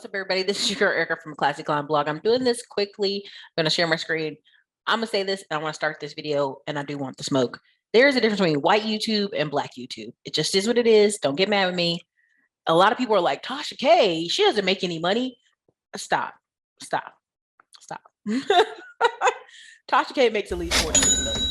What's up, everybody? This is your girl Ericka from CLASSYIT blog. I'm doing this quickly. I'm going to share my screen. I'm going to say this, and I want to start this video, and I do want the smoke. There is a difference between white YouTube and black YouTube. It just is what it is. Don't get mad with me. A lot of people are like, Tasha K, she doesn't make any money. Stop. Tasha K makes at least 40 million.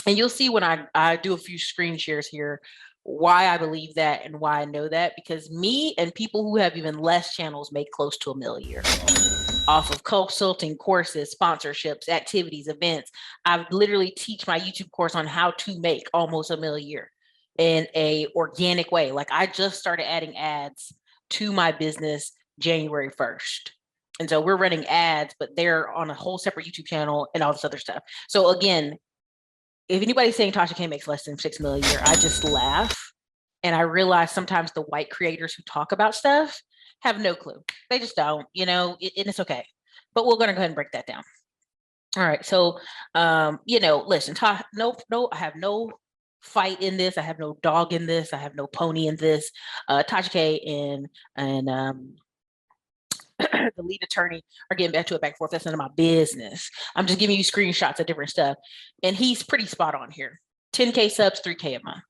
And you'll see when I do a few screen shares here why I believe that and why I know that, because me and people who have even less channels make close to $1 million a year off of consulting, courses, sponsorships, activities, events. I literally teach my YouTube course on how to make almost $1 million a year in a organic way. Like, I just started adding ads to my business January 1st. And so we're running ads, but they're on a whole separate YouTube channel and all this other stuff. So again, if anybody's saying Tasha K makes less than $6 million a year, I just laugh. And I realize sometimes the white creators who talk about stuff have no clue. They just don't, and it's okay. But we're going to go ahead and break that down. All right. So, listen, I have no fight in this. I have no dog in this. I have no pony in this. Tasha K and the lead attorney are getting back and forth. That's none of my business. I'm just giving you screenshots of different stuff. And he's pretty spot on here. 10K subs, 3K a month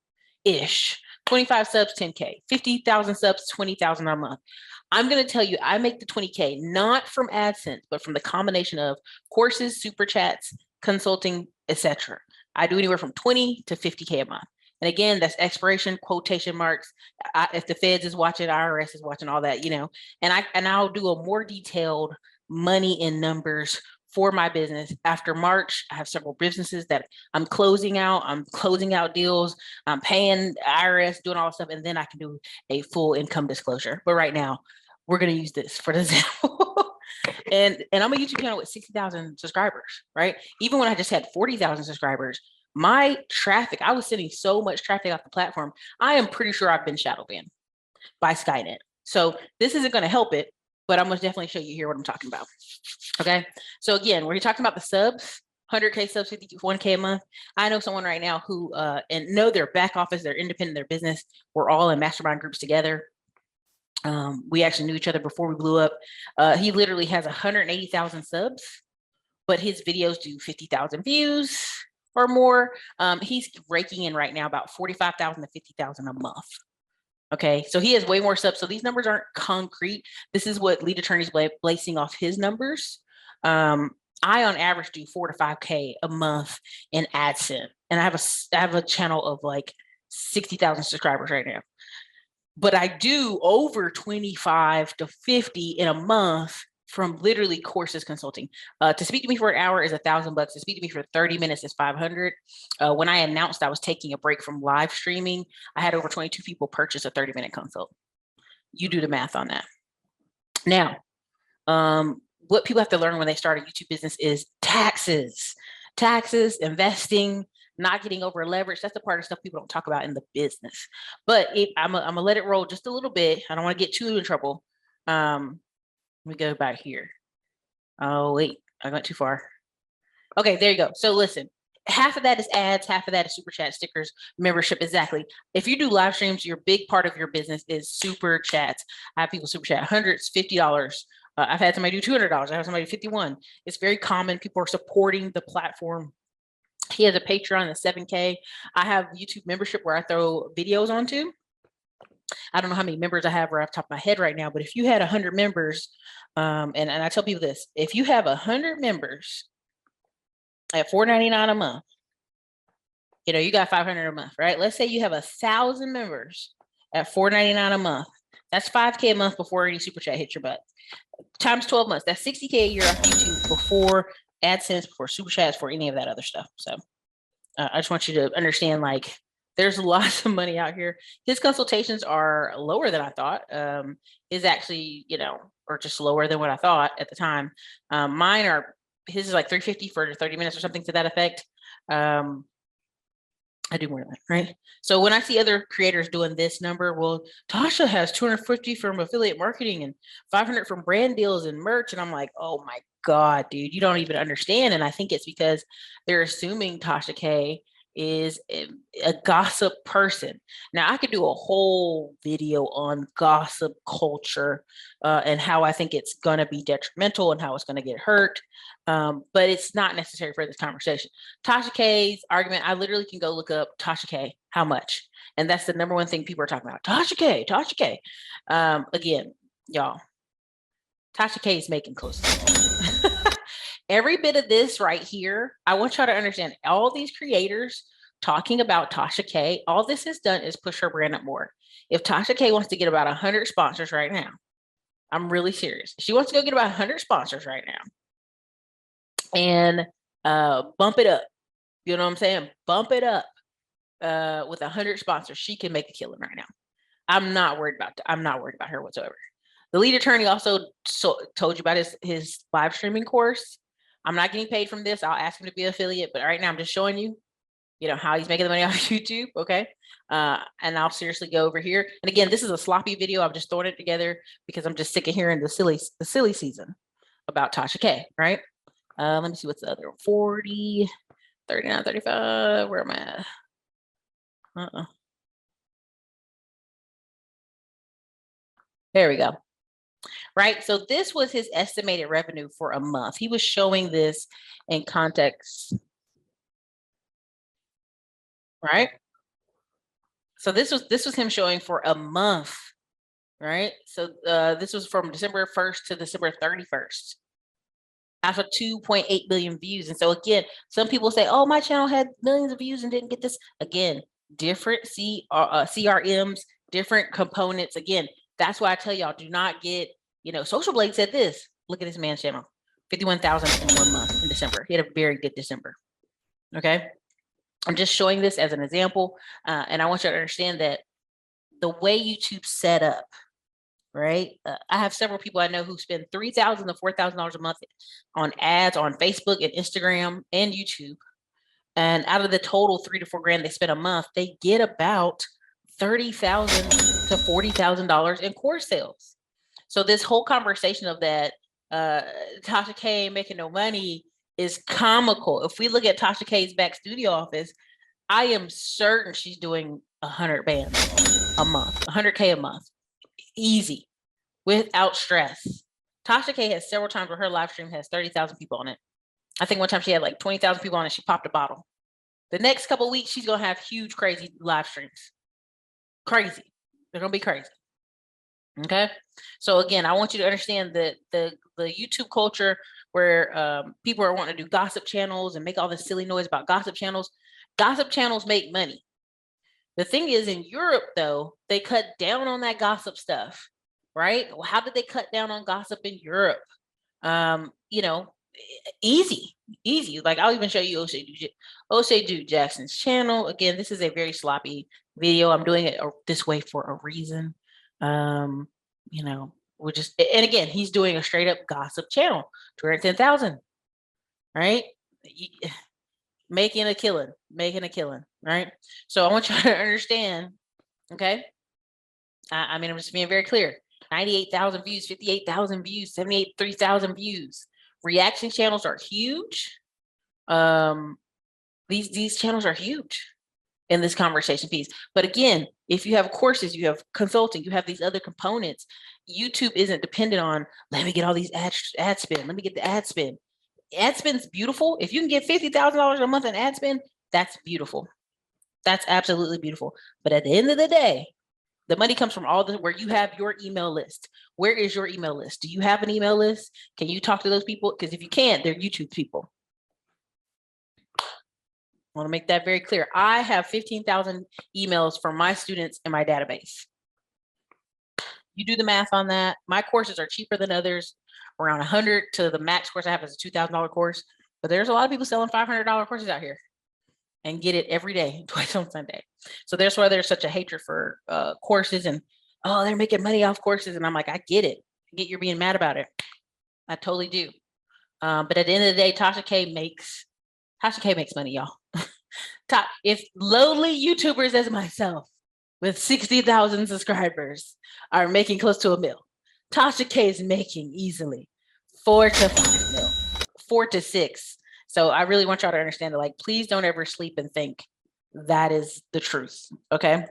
ish. 25 subs, 10K. 50,000 subs, 20,000 a month. I'm going to tell you, I make the 20K not from AdSense, but from the combination of courses, super chats, consulting, etc. I do anywhere from 20 to 50K a month. And again, that's expiration, quotation marks. If the Feds is watching, IRS is watching, all that, and I'll do a more detailed money in numbers for my business. After March, I have several businesses that I'm closing out. I'm closing out deals. I'm paying IRS, doing all this stuff, and then I can do a full income disclosure. But right now, we're going to use this for the example. and I'm a YouTube channel with 60,000 subscribers, right? Even when I just had 40,000 subscribers, my traffic, I was sending so much traffic off the platform. I am pretty sure I've been shadow banned by Skynet. So this isn't going to help it, but I'm going to definitely show you here what I'm talking about. Okay. So again, we're talking about the subs, 100K subs, 51K a month. I know someone right now who, and know their back office, they're independent, their business. We're all in mastermind groups together. We actually knew each other before we blew up. He literally has 180,000 subs, but his videos do 50,000 views or more. He's raking in right now about 45,000 to 50,000 a month. Okay, so he has way more subs. So these numbers aren't concrete. This is what lead attorneys basing off his numbers. I on average do 4 to 5K a month in AdSense, and I have a channel of like 60,000 subscribers right now. But I do over 25 to 50 in a month from literally courses, consulting. To speak to me for an hour is $1,000. To speak to me for 30 minutes is 500. When I announced I was taking a break from live streaming, I had over 22 people purchase a 30-minute consult. You do the math on that. Now, what people have to learn when they start a YouTube business is taxes, investing, not getting over leverage. That's the part of stuff people don't talk about in the business. But I'm gonna let it roll just a little bit. I don't want to get too in trouble. Let me go back here. Oh, wait, I went too far. Okay, there you go. So listen, half of that is ads, half of that is super chat, stickers, membership. Exactly. If you do live streams, your big part of your business is super chats. I have people super chat hundreds, $50. I've had somebody do $200. I have somebody 51. It's very common. People are supporting the platform. He has a Patreon at 7K. I have YouTube membership where I throw videos onto. I don't know how many members I have right off the top of my head right now, but if you had 100 members, and I tell people this, if you have 100 members at $4.99 a month, you got 500 a month, right? Let's say you have 1,000 members at $4.99 a month. That's 5K a month before any super chat hits your butt. Times 12 months, that's 60K a year off YouTube before AdSense, before super chats, for any of that other stuff. So I just want you to understand, like, there's lots of money out here. His consultations are lower than I thought. His actually, or just lower than what I thought at the time. Mine are, his is like $350 for 30 minutes or something to that effect. I do more than that, right? So when I see other creators doing this number, well, Tasha has 250 from affiliate marketing and 500 from brand deals and merch. And I'm like, oh my God, dude, you don't even understand. And I think it's because they're assuming Tasha K is a gossip person. Now, I could do a whole video on gossip culture and how I think it's going to be detrimental and how it's going to get hurt, but it's not necessary for this conversation. Tasha K's argument, I literally can go look up Tasha K, how much? And that's the number one thing people are talking about. Tasha K, Tasha K. Again, y'all, Tasha K is making close to every bit of this right here. I want y'all to understand all these creators talking about Tasha K. All this has done is push her brand up more. If Tasha K wants to get about 100 sponsors right now, I'm really serious. She wants to go get about 100 sponsors right now and bump it up. You know what I'm saying? Bump it up with 100 sponsors. She can make a killing right now. I'm not worried about her whatsoever. The lead attorney also told you about his live streaming course. I'm not getting paid from this. I'll ask him to be an affiliate, but right now I'm just showing you, how he's making the money off YouTube. Okay. And I'll seriously go over here. And again, this is a sloppy video. I'm just throwing it together because I'm just sick of hearing the silly season about Tasha K. Right. Let me see what's the other one. 40, 39, 35. Where am I at? There we go. Right. So this was his estimated revenue for a month. He was showing this in context. Right. So this was him showing for a month. Right. So this was from December 1st to December 31st. After 2.8 billion views. And so again, some people say, oh, my channel had millions of views and didn't get this. Again, different CRMs, different components. Again, that's why I tell y'all, do not get, Social Blade said this. Look at this man's channel, 51,000 in 1 month in December. He had a very good December. Okay. I'm just showing this as an example. And I want you to understand that the way YouTube's set up, right? I have several people I know who spend $3,000 to $4,000 a month on ads on Facebook and Instagram and YouTube. And out of the total $3,000 to $4,000 they spend a month, they get about $30,000 to $40,000 in course sales. So this whole conversation of that Tasha K making no money is comical. If we look at Tasha K's back studio office, I am certain she's doing 100 bands a month, 100K a month. Easy, without stress. Tasha K has several times where her live stream has 30,000 people on it. I think one time she had like 20,000 people on it. She popped a bottle. The next couple of weeks, she's going to have huge, crazy live streams. Crazy. They're going to be crazy. Okay. So again, I want you to understand that the YouTube culture where people are wanting to do gossip channels and make all this silly noise about gossip channels make money. The thing is, in Europe, though, they cut down on that gossip stuff, right? Well, how did they cut down on gossip in Europe? Easy. Like, I'll even show you O'Shea Duke Jackson's channel. Again, this is a very sloppy video. I'm doing it this way for a reason. And again, he's doing a straight up gossip channel, 210,000, right? Making a killing, right? So I want you to understand, okay? I'm just being very clear. 98,000 views, 58,000 views, 3,000 views. Reaction channels are huge. These channels are huge in this conversation piece. But again, if you have courses, you have consulting, you have these other components, YouTube isn't dependent on, let me get all these ad spend. Let me get the ad spend. Ad spend's beautiful. If you can get $50,000 a month in ad spend, that's beautiful. That's absolutely beautiful. But at the end of the day, the money comes from where you have your email list. Where is your email list? Do you have an email list? Can you talk to those people? Because if you can't, they're YouTube people. I want to make that very clear. I have 15,000 emails from my students in my database. You do the math on that. My courses are cheaper than others, around 100 to the max course I have is a $2,000 course. But there's a lot of people selling $500 courses out here and get it every day, twice on Sunday. So that's why there's such a hatred for courses and, oh, they're making money off courses. And I'm like, I get it. I get you're being mad about it. I totally do. But at the end of the day, Tasha K makes money, y'all. If lowly YouTubers as myself with 60,000 subscribers are making close to $1 million, Tasha K is making easily $4 to $5 million, 4 to 6. So I really want y'all to understand that, like, please don't ever sleep and think That is the truth. Okay.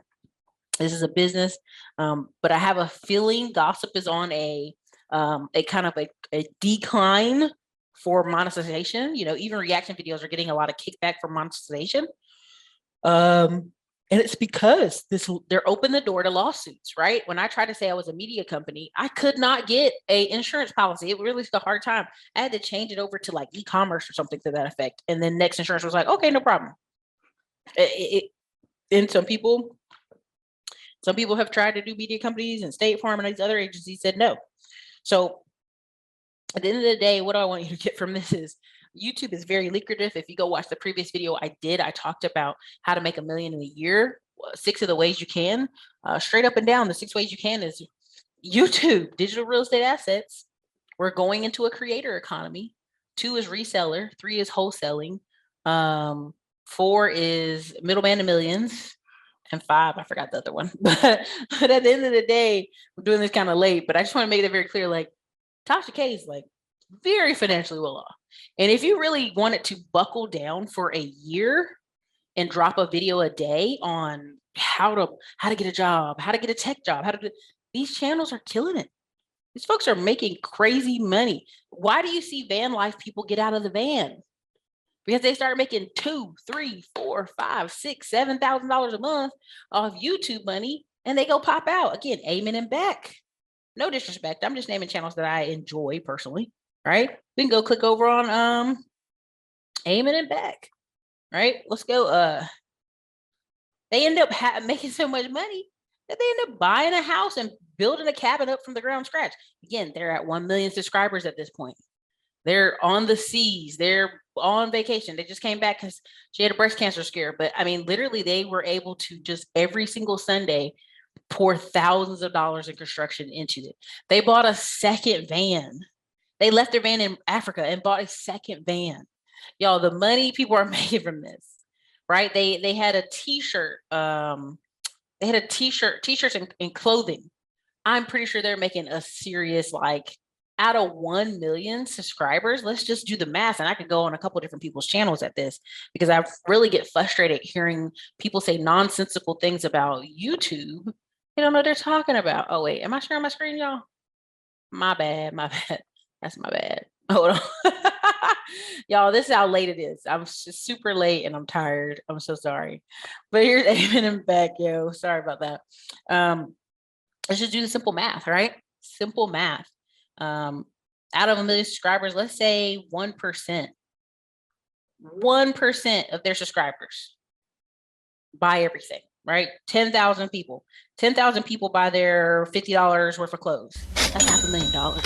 This is a business. But I have a feeling gossip is on a kind of a decline for monetization. You know, even reaction videos are getting a lot of kickback for monetization. And it's because they're open the door to lawsuits, right? When I tried to say I was a media company, I could not get a insurance policy. It really was a hard time. I had to change it over to like e-commerce or something to that effect. And then Next Insurance was like, okay, no problem. And some people have tried to do media companies, and State Farm and these other agencies said no. So at the end of the day, what I want you to get from this is YouTube is very lucrative. If you go watch the previous video I talked about how to make $1 million in a year. 6 of the ways you can, straight up and down, the 6 ways you can is YouTube, digital real estate assets. We're going into a creator economy. 2 is reseller. 3 is wholesaling. 4 is middleman to millions. And 5, I forgot the other one. But at the end of the day, we're doing this kind of late, but I just want to make it very clear, like Tasha K is like very financially well off. And if you really wanted to buckle down for a year and drop a video a day on how to get a job, how to get a tech job, these channels are killing it. These folks are making crazy money. Why do you see van life people get out of the van? Because they start making $2, $3, $4, $5, $6, $7,000 a month off YouTube money, and they go pop out again. Amen and back. No disrespect. I'm just naming channels that I enjoy personally. Right? We can go click over on Amen and back. Right? Let's go. They end up making so much money that they end up buying a house and building a cabin up from the ground scratch. Again, they're at 1 million subscribers at this point. They're on the seas. They're on vacation. They just came back because she had a breast cancer scare. But I mean, literally, they were able to just every single Sunday pour thousands of dollars in construction into it. They bought a second van. They left their van in Africa and bought a second van. Y'all, the money people are making from this, right? They had a t-shirt. They had a t-shirts and clothing. I'm pretty sure they're making a serious, like, out of 1 million subscribers, let's just do the math. And I could go on a couple of different people's channels at this, because I really get frustrated hearing people say nonsensical things about YouTube. They don't know what they're talking about. Oh, wait, am I sharing my screen, y'all? My bad. That's my bad. Hold on. Y'all, this is how late it is. I'm super late and I'm tired. I'm so sorry. But here's Amen and back, yo. Sorry about that. Let's just do the simple math, right? Simple math. Out of 1 million subscribers, let's say 1%. 1% of their subscribers buy everything, right? 10,000 people. 10,000 people buy their $50 worth of clothes. That's $500,000.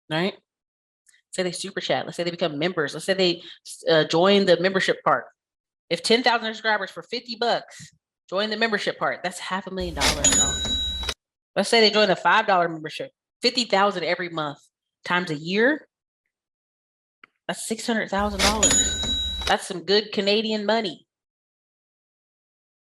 Right? Say they super chat. Let's say they become members. Let's say they join the membership part. If 10,000 subscribers for $50, join the membership part. That's $500,000. Let's say they join the $5 membership, 50,000 every month times a year. That's $600,000. That's some good Canadian money.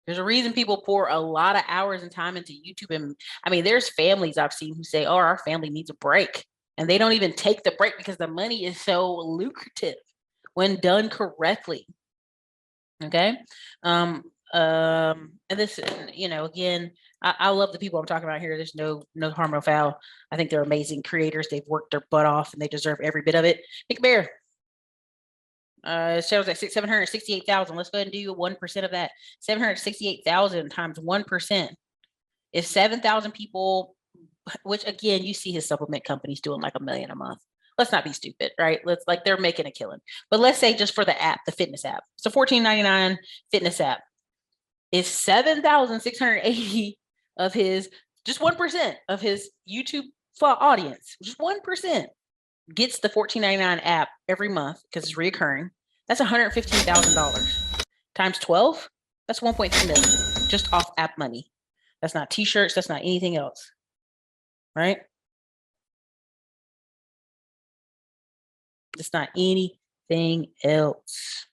There's a reason people pour a lot of hours and time into YouTube. And I mean, there's families I've seen who say, oh, our family needs a break. And they don't even take the break because the money is so lucrative when done correctly. Okay. And this, you know, again, I love the people I'm talking about here. There's no harm, no foul. I think they're amazing creators. They've worked their butt off and they deserve every bit of it. Nick Bear. It shows at 768,000. Let's go ahead and do 1% of that. 768,000 times 1% is 7,000 people, which again, you see his supplement companies doing like $1 million a month. Let's not be stupid, right? They're making a killing. But let's say just for the app, the fitness app. So $14.99 fitness app is 7,680 of his, just 1% of his YouTube audience, just 1% gets the $14.99 app every month because it's reoccurring. That's $115,000 times 12. That's 1.3 million just off app money. That's not t-shirts. That's not anything else, right? It's not anything else.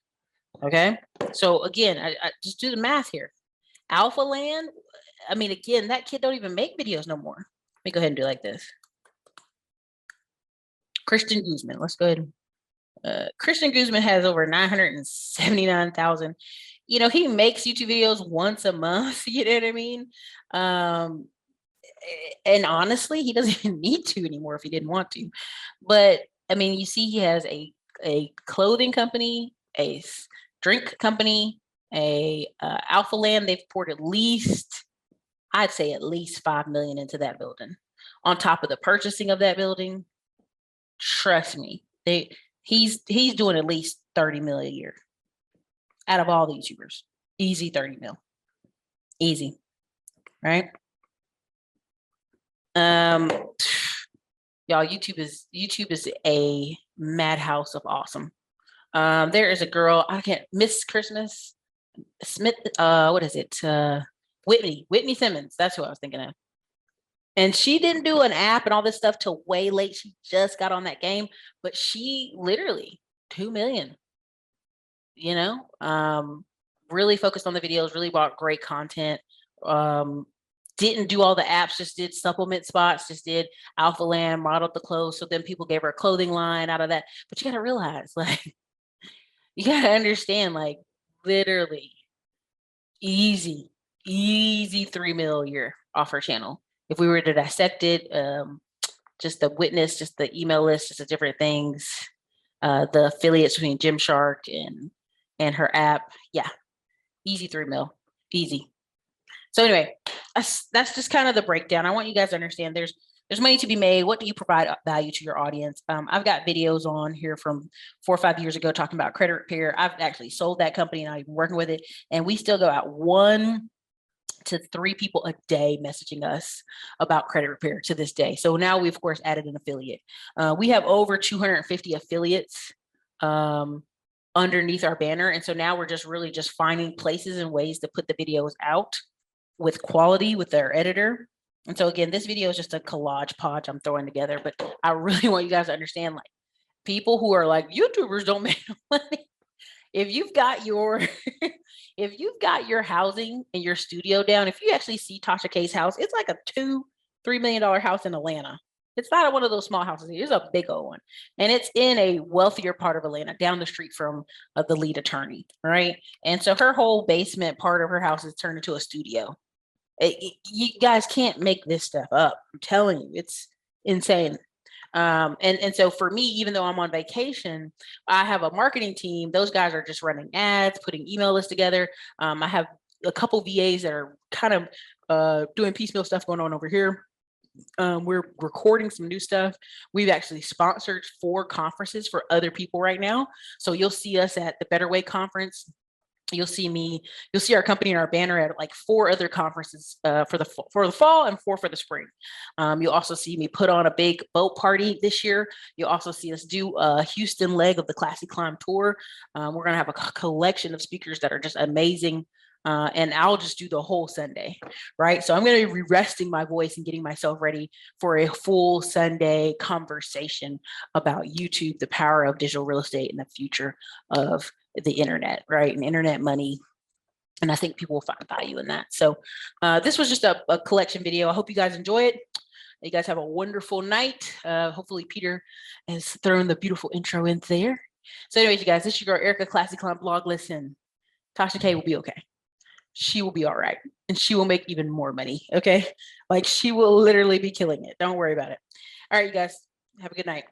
Okay. So again, I just do the math here. Alpha Land. I mean, again, that kid don't even make videos no more. Let me go ahead and do it like this. Christian Guzman. Let's go ahead and Christian Guzman has over 979,000. You know, he makes YouTube videos once a month. You know what I mean? And honestly, he doesn't even need to anymore if he didn't want to. But I mean, you see, he has a clothing company, a drink company, a Alpha Land. They've poured at least, I'd say, at least 5 million into that building. On top of the purchasing of that building, trust me, he's doing at least 30 million a year out of all the YouTubers. Easy 30 mil. Easy. Right? Y'all, YouTube is a madhouse of awesome. There is a girl, I can't, Miss Christmas Smith, what is it? Whitney Simmons. That's who I was thinking of. And she didn't do an app and all this stuff till way late. She just got on that game, but she literally 2 million, you know, really focused on the videos, really bought great content. Didn't do all the apps, just did supplement spots, just did Alpha Land, modeled the clothes. So then people gave her a clothing line out of that. But you got to realize, like, you got to understand, like, literally easy 3 mil a year off her channel. If we were to dissect it, just the witness, just the email list, just the different things, the affiliates between Gymshark and her app, yeah, easy 3 mil, easy. So anyway, that's just kind of the breakdown. I want you guys to understand there's money to be made. What do you provide value to your audience? I've got videos on here from 4 or 5 years ago talking about credit repair. I've actually sold that company and I'm working with it. And we still go out 1 to 3 people a day messaging us about credit repair to this day. So now we, of course, added an affiliate. We have over 250 affiliates underneath our banner. And so now we're just really just finding places and ways to put the videos out with quality with their editor. And so again, this video is just a collage podge I'm throwing together, but I really want you guys to understand, like, people who are like, YouTubers don't make money. If you've got your if you've got your housing and your studio down, if you actually see Tasha K's house, it's like a $2-3 million house in Atlanta. It's not one of those small houses. It's a big old one. And it's in a wealthier part of Atlanta, down the street from the lead attorney, right? And so her whole basement part of her house is turned into a studio. You guys can't make this stuff up. I'm telling you, it's insane. And so for me, even though I'm on vacation, I have a marketing team. Those guys are just running ads, putting email lists together. I have a couple VAs that are kind of doing piecemeal stuff going on over here. We're recording some new stuff. We've actually sponsored 4 conferences for other people right now. So you'll see us at the Better Way conference. You'll see our company and our banner at like 4 other conferences for the fall and 4 for the spring. You'll also see me put on a big boat party this year. You'll also see us do a Houston leg of the Classy Climb tour. We're going to have a collection of speakers that are just amazing. And I'll just do the whole Sunday, right? So I'm going to be resting my voice and getting myself ready for a full Sunday conversation about YouTube, the power of digital real estate, and the future of the internet, right? And internet money. And I think people will find value in that. So this was just a collection video. I hope you guys enjoy it. You guys have a wonderful night. Hopefully Peter has thrown the beautiful intro in there. So anyways, you guys, this is your girl, Ericka, Classy Climb blog. Listen, Tasha K will be okay. She will be all right. And she will make even more money, okay? Like, she will literally be killing it. Don't worry about it. All right, you guys, have a good night.